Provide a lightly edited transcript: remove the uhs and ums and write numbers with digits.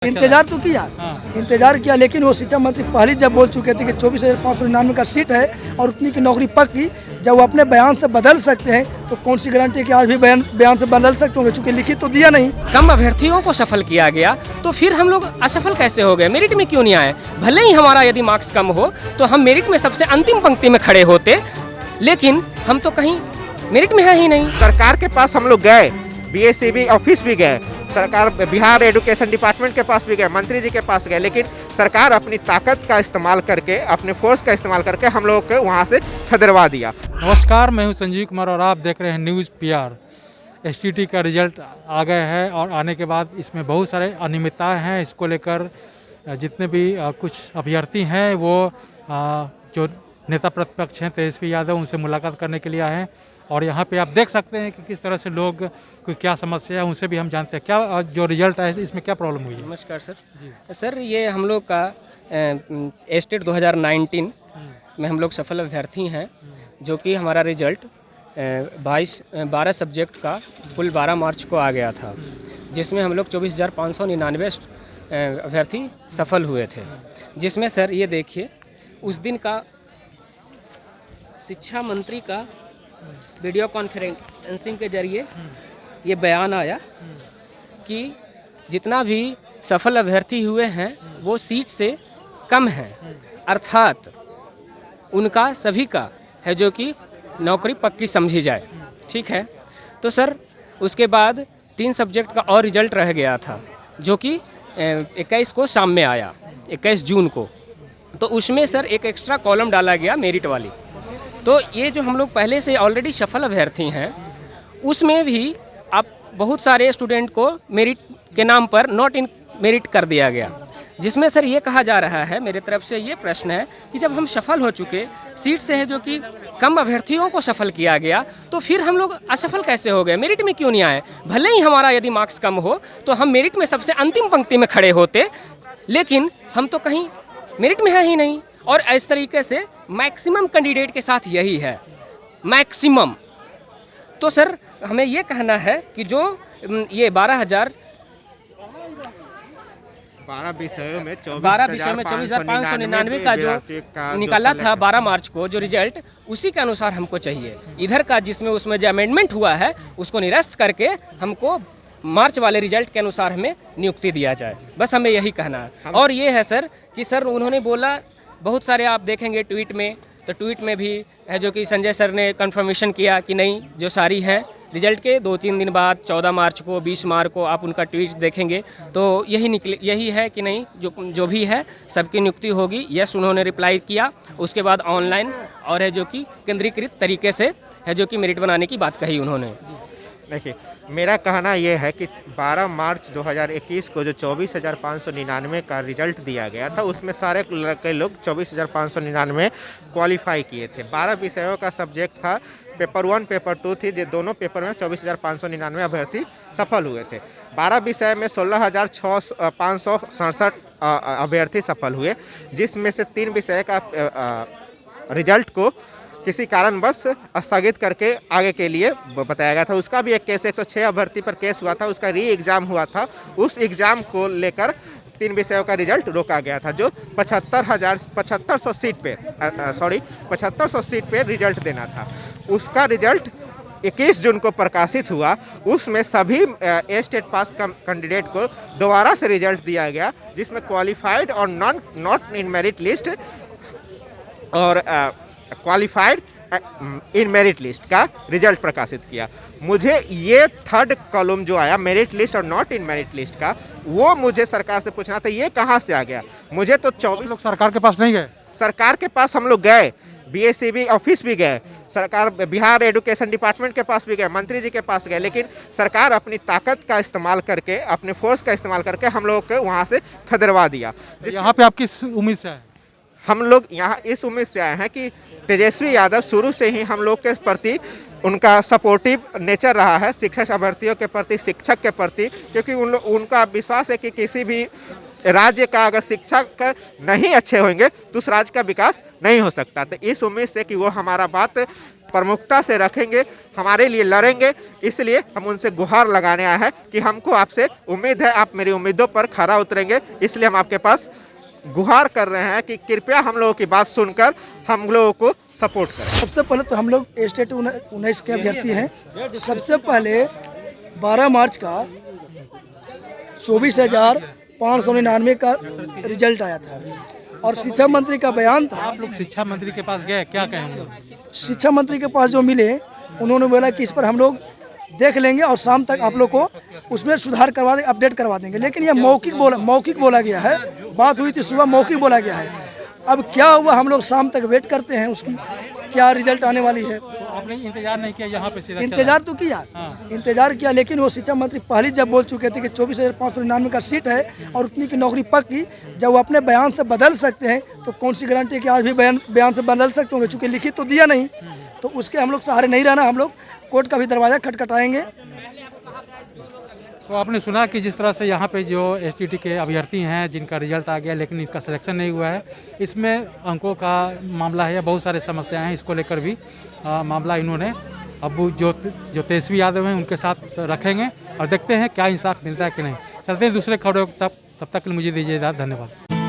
इंतजार तो किया, इंतजार किया, लेकिन वो शिक्षा मंत्री पहले जब बोल चुके थे कि 24,599 का सीट है और उतनी की नौकरी पक्की, जब वो अपने बयान से बदल सकते हैं तो कौन सी गारंटी कि आज भी बयान से बदल सकते होंगे, चूंकि लिखित तो दिया नहीं। कम अभ्यर्थियों को सफल किया गया तो फिर हम लोग असफल कैसे हो गए? मेरिट में क्यों नहीं आए? भले ही हमारा यदि मार्क्स कम हो तो हम मेरिट में सबसे अंतिम पंक्ति में खड़े होते, लेकिन हम तो कहीं मेरिट में है ही नहीं। सरकार के पास हम लोग गए, बीएसईबी ऑफिस भी गए, सरकार बिहार एजुकेशन डिपार्टमेंट के पास भी गए, मंत्री जी के पास गए, लेकिन सरकार अपनी ताकत का इस्तेमाल करके, अपने फोर्स का इस्तेमाल करके हम लोगों को वहाँ से खदेड़वा दिया। नमस्कार, मैं हूं संजीव कुमार और आप देख रहे हैं न्यूज़ पीआर। एसटीटी का रिजल्ट आ गए हैं और आने के बाद इसमें बहुत सारे अनियमितताएं हैं। इसको लेकर जितने भी कुछ अभ्यर्थी हैं वो जो नेता प्रतिपक्ष हैं तेजस्वी यादव, उनसे मुलाकात करने के लिए आए हैं और यहाँ पे आप देख सकते हैं कि किस तरह से लोग कोई क्या समस्या है उनसे भी हम जानते हैं। क्या जो रिजल्ट है इसमें क्या प्रॉब्लम हुई है? नमस्कार सर, ये हम लोग का एस्टेट 2019 में हम लोग सफल अभ्यर्थी हैं, जो कि हमारा रिजल्ट 12 सब्जेक्ट का कुल 12 मार्च को आ गया था, जिसमें हम लोग 24,599 अभ्यर्थी सफल हुए थे। जिसमें सर ये देखिए, उस दिन का शिक्षा मंत्री का वीडियो कॉन्फ्रेंसिंग के जरिए ये बयान आया कि जितना भी सफल अभ्यर्थी हुए हैं वो सीट से कम हैं, अर्थात उनका सभी का है जो कि नौकरी पक्की समझी जाए। ठीक है, तो सर उसके बाद 3 सब्जेक्ट का और रिजल्ट रह गया था, जो कि 21 को शाम में आया, 21 जून को। तो उसमें सर एक एक्स्ट्रा कॉलम डाला गया मेरिट वाली। तो ये जो हम लोग पहले से ऑलरेडी सफल अभ्यर्थी हैं, उसमें भी आप बहुत सारे स्टूडेंट को मेरिट के नाम पर नॉट इन मेरिट कर दिया गया, जिसमें सर ये कहा जा रहा है, मेरे तरफ से ये प्रश्न है कि जब हम सफल हो चुके, सीट से है जो कि कम अभ्यर्थियों को सफल किया गया, तो फिर हम लोग असफल कैसे हो गए? मेरिट में क्यों नहीं आए? भले ही हमारा यदि मार्क्स कम हो तो हम मेरिट में सबसे अंतिम पंक्ति में खड़े होते, लेकिन हम तो कहीं मेरिट में है ही नहीं। और इस तरीके से मैक्सिमम कैंडिडेट के साथ यही है, मैक्सिमम। तो सर हमें ये कहना है कि जो ये 12 विषयों में 24,599 का जो निकाला था 12 मार्च को जो रिजल्ट, उसी के अनुसार हमको चाहिए। इधर का जिसमें उसमें जो अमेंडमेंट हुआ है उसको निरस्त करके हमको मार्च वाले रिजल्ट के अनुसार हमें नियुक्ति दिया जाए, बस हमें यही कहना है। और ये है सर कि सर उन्होंने बोला, बहुत सारे आप देखेंगे ट्वीट में, तो ट्वीट में भी है जो कि संजय सर ने कंफर्मेशन किया कि नहीं, जो सारी हैं रिजल्ट के 2-3 दिन बाद 14 मार्च को 20 मार्च को आप उनका ट्वीट देखेंगे तो यही है कि नहीं, जो भी है सबकी नियुक्ति होगी। यस, उन्होंने रिप्लाई किया। उसके बाद ऑनलाइन और है जो कि केंद्रीकृत तरीके से है जो कि मेरिट बनाने की बात कही उन्होंने। देखिए, मेरा कहना यह है कि 12 मार्च 2021 को जो 24,599 का रिजल्ट दिया गया था, उसमें सारे लड़के लोग 24,599 क्वालिफाई किए थे। 12 विषयों का सब्जेक्ट था, पेपर 1 पेपर 2 थी, जो दोनों पेपर में 24,599 अभ्यर्थी सफल हुए थे। 12 विषय में 16,567 अभ्यर्थी सफल हुए, जिसमें से 3 विषय का रिजल्ट को किसी कारणवश स्थगित करके आगे के लिए बताया गया था। उसका भी एक केस 106 अभ्यर्थी पर केस हुआ था, उसका री एग्ज़ाम हुआ था। उस एग्ज़ाम को लेकर 3 विषयों का रिजल्ट रोका गया था, जो 7500 सीट पे रिजल्ट देना था। उसका रिजल्ट 21 जून को प्रकाशित हुआ। उसमें सभी स्टेट पास कैंडिडेट को दोबारा से रिजल्ट दिया गया, जिसमें क्वालिफाइड और नॉट इन मेरिट लिस्ट और क्वालिफाइड इन मेरिट लिस्ट का रिजल्ट प्रकाशित किया। मुझे ये 3rd कॉलम जो आया मेरिट लिस्ट और नॉट इन मेरिट लिस्ट का, वो मुझे सरकार से पूछना था, ये कहाँ से आ गया? मुझे तो 24 लोग सरकार के पास नहीं गए। सरकार के पास हम लोग गए, बीएसईबी ऑफिस भी गए, सरकार बिहार एजुकेशन डिपार्टमेंट के पास भी गए, मंत्री जी के पास गए, लेकिन सरकार अपनी ताकत का इस्तेमाल करके, अपने फोर्स का इस्तेमाल करके हम लोगों को वहाँ से खदेड़वा दिया। यहाँ पे आप किस उम्मीद से आए? हम लोग यहाँ इस उम्मीद से आए हैं कि तेजस्वी यादव शुरू से ही हम लोग के प्रति उनका सपोर्टिव नेचर रहा है, शिक्षक अभ्यर्थियों के प्रति, शिक्षक के प्रति, क्योंकि उनका विश्वास है कि किसी भी राज्य का अगर शिक्षक नहीं अच्छे होंगे तो उस राज्य का विकास नहीं हो सकता। तो इस उम्मीद से कि वो हमारा बात प्रमुखता से रखेंगे, हमारे लिए लड़ेंगे। इसलिए हम उनसे गुहार लगाने आए हैं कि हमको आपसे उम्मीद है, आप मेरी उम्मीदों पर खरा उतरेंगे। इसलिए हम आपके पास गुहार कर रहे हैं कि कृपया हम लोगों की बात सुनकर हम लोगों को सपोर्ट करें। सबसे पहले तो हम लोग स्टेट 19 के अभ्यर्थी हैं। सबसे पहले 12 मार्च का 24,599 का रिजल्ट आया था और शिक्षा मंत्री का बयान था। आप लोग शिक्षा मंत्री के पास गए, क्या कहें हम लोग? शिक्षा मंत्री के पास जो मिले उन्होंने बोला कि इस पर हम लोग देख लेंगे और शाम तक आप लोग को उसमें सुधार करवा देंगे, अपडेट करवा देंगे। लेकिन ये मौखिक बोला गया है, बात हुई थी सुबह, मौखिक बोला गया है। अब क्या हुआ हम लोग शाम तक वेट करते हैं उसकी, क्या रिजल्ट आने वाली है। तो आपने इंतजार नहीं किया यहाँ पे? सीधा इंतजार तो किया, इंतजार किया, लेकिन वो शिक्षा मंत्री पहले जब बोल चुके थे कि 24,599 का सीट है और उतनी की नौकरी पक्की, जब वो अपने बयान से बदल सकते हैं तो कौन सी गारंटी है कि आज भी बयान से बदल सकते होंगे, चूँकि लिखित तो दिया नहीं। तो उसके हम लोग सहारे नहीं रहना, हम लोग कोर्ट का भी दरवाज़ा खटखटाएंगे। तो आपने सुना कि जिस तरह से यहाँ पे जो एसटीटी के अभ्यर्थी हैं जिनका रिजल्ट आ गया लेकिन इनका सिलेक्शन नहीं हुआ है, इसमें अंकों का मामला है या बहुत सारे समस्याएं हैं, इसको लेकर भी मामला इन्होंने अब जो तेजस्वी यादव हैं उनके साथ रखेंगे और देखते हैं क्या इंसाफ मिलता है कि नहीं। चलते हैं दूसरे खबरों तब तक मुझे दीजिए इजाज़त। धन्यवाद।